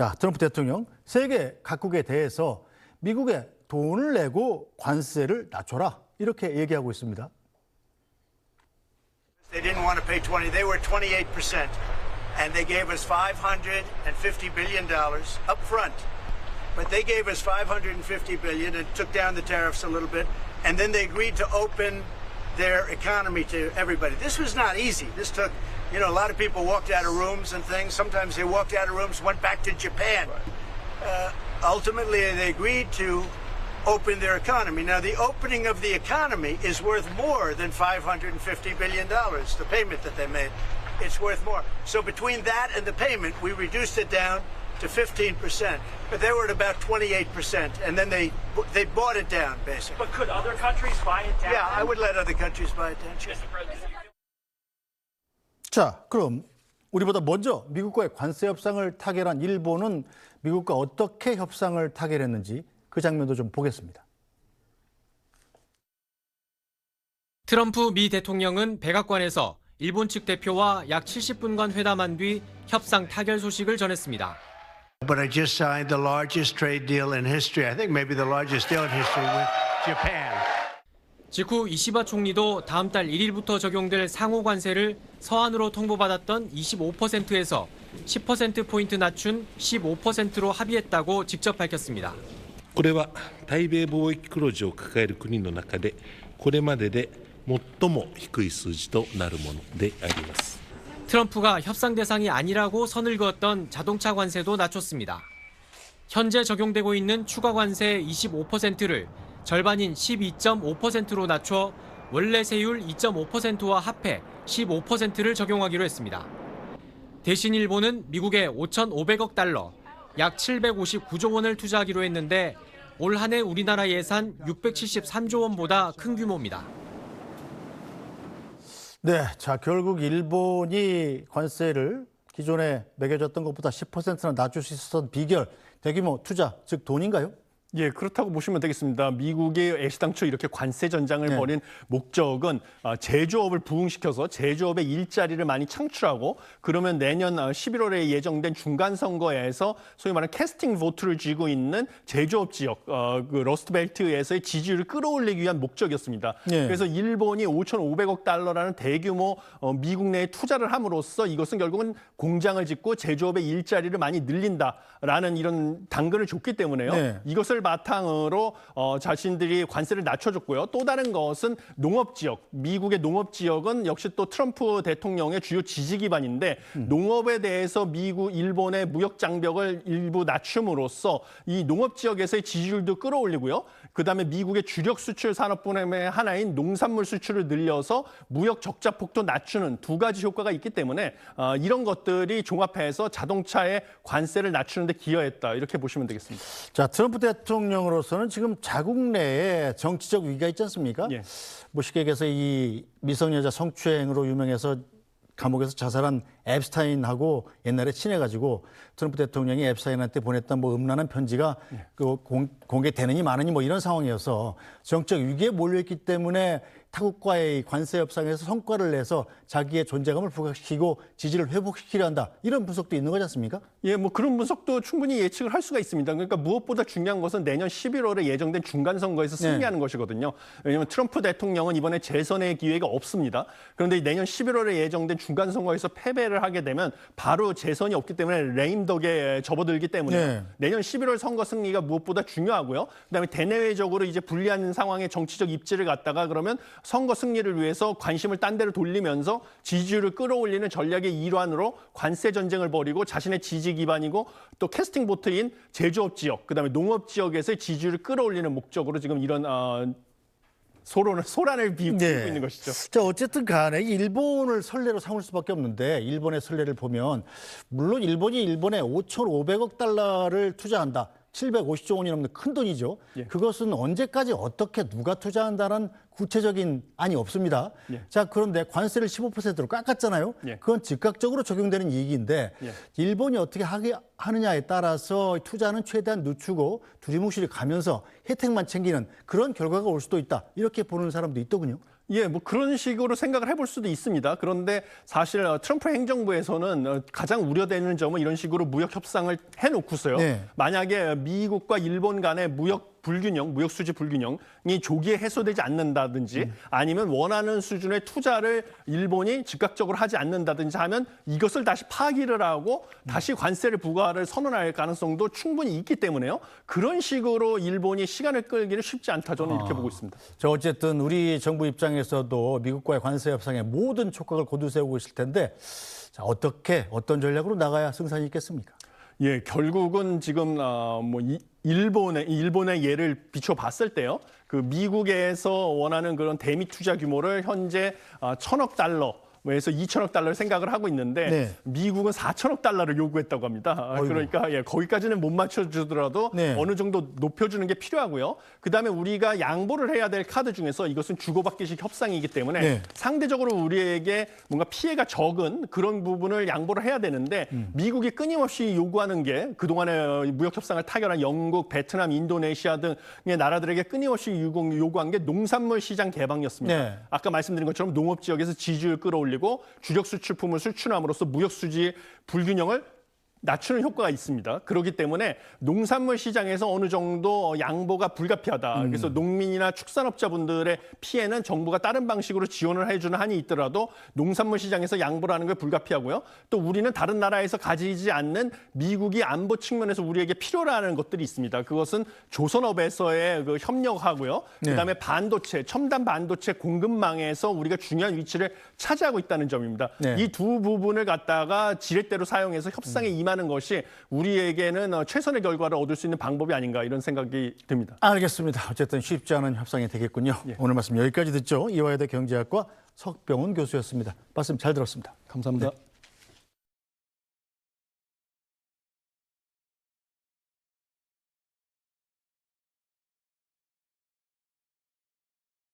자, 트럼프 대통령 세계 각국에 대해서 미국에 돈을 내고 관세를 낮춰라 이렇게 얘기하고 있습니다. They didn't want to pay 20. They were 28%. And they gave us $550 billion up front. But they gave us $550 billion and took down the tariffs a little bit. And then they agreed to open their economy to everybody. This was not easy. This took, a lot of people walked out of rooms and things. Sometimes they walked out of rooms, went back to Japan. Ultimately, they agreed to open their economy. Now, the opening of the economy is worth more than $550 billion, the payment that they made. It's worth more. So between that and the payment, we reduced it down to 15%. But they were at about 28%, and then they bought it down, basically. But could other countries buy it down? Yeah, I would let other countries buy it down. 자, 그럼 우리보다 먼저 미국과의 관세 협상을 타결한 일본은 미국과 어떻게 협상을 타결했는지 그 장면도 좀 보겠습니다. 트럼프 미 대통령은 백악관에서 일본 측 대표와 약 70분간 회담한 뒤 협상 타결 소식을 전했습니다. But I just signed the largest trade deal in history. I think maybe the largest deal in history with Japan. 직후 이시바 총리도 다음 달 1일부터 적용될 상호 관세를 서한으로 통보받았던 25%에서 10%포인트 낮춘 15%로 합의했다고 직접 밝혔습니다. これは対米貿易黒字を抱える国の中でこれまでで最も低い数字となるものであります。 트럼프가 협상 대상이 아니라고 선을 그었던 자동차 관세도 낮췄습니다. 현재 적용되고 있는 추가 관세 25%를 절반인 12.5%로 낮춰 원래 세율 2.5%와 합해 15%를 적용하기로 했습니다. 대신 일본은 미국에 5,500억 달러, 약 759조 원을 투자하기로 했는데 올 한 해 우리나라 예산 673조 원보다 큰 규모입니다. 네, 자 결국 일본이 관세를 기존에 매겨졌던 것보다 10%나 낮출 수 있었던 비결, 대규모 투자, 즉 돈인가요? 예, 그렇다고 보시면 되겠습니다. 미국이 애시당초 이렇게 관세 전장을 벌인 목적은 제조업을 부흥시켜서 제조업의 일자리를 많이 창출하고 그러면 내년 11월에 예정된 중간선거에서 소위 말하는 캐스팅 보트를 쥐고 있는 제조업 지역, 그 러스트벨트에서의 지지율을 끌어올리기 위한 목적이었습니다. 그래서 일본이 5,500억 달러라는 대규모 미국 내에 투자를 함으로써 이것은 결국은 공장을 짓고 제조업의 일자리를 많이 늘린다라는 이런 당근을 줬기 때문에요. 이것을 바탕으로 자신들이 관세를 낮춰줬고요. 또 다른 것은 농업 지역, 미국의 농업 지역은 역시 또 트럼프 대통령의 주요 지지 기반인데 농업에 대해서 일본의 무역 장벽을 일부 낮춤으로써 이 농업 지역에서의 지지율도 끌어올리고요. 그다음에 미국의 주력 수출 산업분야의 하나인 농산물 수출을 늘려서 무역 적자 폭도 낮추는 두 가지 효과가 있기 때문에 이런 것들이 종합해서 자동차의 관세를 낮추는 데 기여했다. 이렇게 보시면 되겠습니다. 자, 트럼프 대통령으로서는 지금 자국 내에 정치적 위기가 있지 않습니까? 뭐 쉽게 얘기해서 이 미성년자 성추행으로 유명해서 감옥에서 자살한 앱스타인하고 옛날에 친해가지고 트럼프 대통령이 앱스타인한테 보냈던 뭐 음란한 편지가 그 공개되느니 마느니 뭐 이런 상황이어서 정치적 위기에 몰려있기 때문에 타국과의 관세 협상에서 성과를 내서 자기의 존재감을 부각시키고 지지를 회복시키려 한다. 이런 분석도 있는 거지 않습니까? 예, 뭐 그런 분석도 충분히 예측을 할 수가 있습니다. 그러니까 무엇보다 중요한 것은 내년 11월에 예정된 중간선거에서 승리하는 것이거든요. 왜냐하면 트럼프 대통령은 이번에 재선의 기회가 없습니다. 그런데 내년 11월에 예정된 중간선거에서 패배를 하게 되면 바로 재선이 없기 때문에 레임덕에 접어들기 때문에 내년 11월 선거 승리가 무엇보다 중요하고요. 그다음에 대내외적으로 이제 불리한 상황의 정치적 입지를 갖다가 그러면 선거 승리를 위해서 관심을 딴 데로 돌리면서 지지율을 끌어올리는 전략의 일환으로 관세 전쟁을 벌이고 자신의 지지 기반이고 또 캐스팅 보트인 제조업 지역, 그다음에 농업 지역에서의 지지율을 끌어올리는 목적으로 지금 이런 소란을 비우고 있는 것이죠. 자, 어쨌든 간에 일본을 선례로 삼을 수밖에 없는데 일본의 선례를 보면 물론 일본이 일본에 5,500억 달러를 투자한다. 750조 원이 넘는 큰 돈이죠. 그것은 언제까지 어떻게 누가 투자한다는 구체적인 안이 없습니다. 자, 그런데 관세를 15%로 깎았잖아요. 그건 즉각적으로 적용되는 이익인데 일본이 어떻게 하느냐에 따라서 투자는 최대한 늦추고 두리뭉실이 가면서 혜택만 챙기는 그런 결과가 올 수도 있다. 이렇게 보는 사람도 있더군요. 예, 뭐 그런 식으로 생각을 해볼 수도 있습니다. 그런데 사실 트럼프 행정부에서는 가장 우려되는 점은 이런 식으로 무역 협상을 해놓고서요. 네. 만약에 미국과 일본 간의 무역 수지 불균형이 조기에 해소되지 않는다든지 아니면 원하는 수준의 투자를 일본이 즉각적으로 하지 않는다든지 하면 이것을 다시 파기를 하고 다시 관세를 부과를 선언할 가능성도 충분히 있기 때문에요. 그런 식으로 일본이 시간을 끌기는 쉽지 않다 저는 이렇게 보고 있습니다. 저 어쨌든 우리 정부 입장에서도 미국과의 관세 협상에 모든 촉각을 고두세우고 있을 텐데 자, 어떤 전략으로 나가야 승산이 있겠습니까? 예, 결국은 지금 일본의 예를 비춰봤을 때요. 그 미국에서 원하는 그런 대미 투자 규모를 현재 1,000억 달러에서 2천억 달러를 생각을 하고 있는데 네. 미국은 4천억 달러를 요구했다고 합니다. 그러니까 예, 거기까지는 못 맞춰주더라도 네. 어느 정도 높여주는 게 필요하고요. 그다음에 우리가 양보를 해야 될 카드 중에서 이것은 주고받기식 협상이기 때문에 네. 상대적으로 우리에게 뭔가 피해가 적은 그런 부분을 양보를 해야 되는데 미국이 끊임없이 요구하는 게 그동안에 무역 협상을 타결한 영국, 베트남, 인도네시아 등의 나라들에게 끊임없이 요구한 게 농산물 시장 개방이었습니다. 네. 아까 말씀드린 것처럼 농업 지역에서 지지율 끌어올리고 주력 수출품을 수출함으로써 무역 수지 불균형을 낮추는 효과가 있습니다. 그렇기 때문에 농산물 시장에서 어느 정도 양보가 불가피하다. 그래서 농민이나 축산업자분들의 피해는 정부가 다른 방식으로 지원을 해주는 한이 있더라도 농산물 시장에서 양보를 하는 게 불가피하고요. 또 우리는 다른 나라에서 가지지 않는 미국이 안보 측면에서 우리에게 필요로 하는 것들이 있습니다. 그것은 조선업에서의 그 협력하고요. 네. 그다음에 반도체, 첨단 반도체 공급망에서 우리가 중요한 위치를 차지하고 있다는 점입니다. 네. 이 두 부분을 갖다가 지렛대로 사용해서 협상에 임하는 것이 우리에게는 최선의 결과를 얻을 수 있는 방법이 아닌가 이런 생각이 듭니다. 알겠습니다. 어쨌든 쉽지 않은 협상이 되겠군요. 예. 오늘 말씀 여기까지 듣죠. 이화여대 경제학과 석병훈 교수였습니다. 말씀 잘 들었습니다. 감사합니다. 네.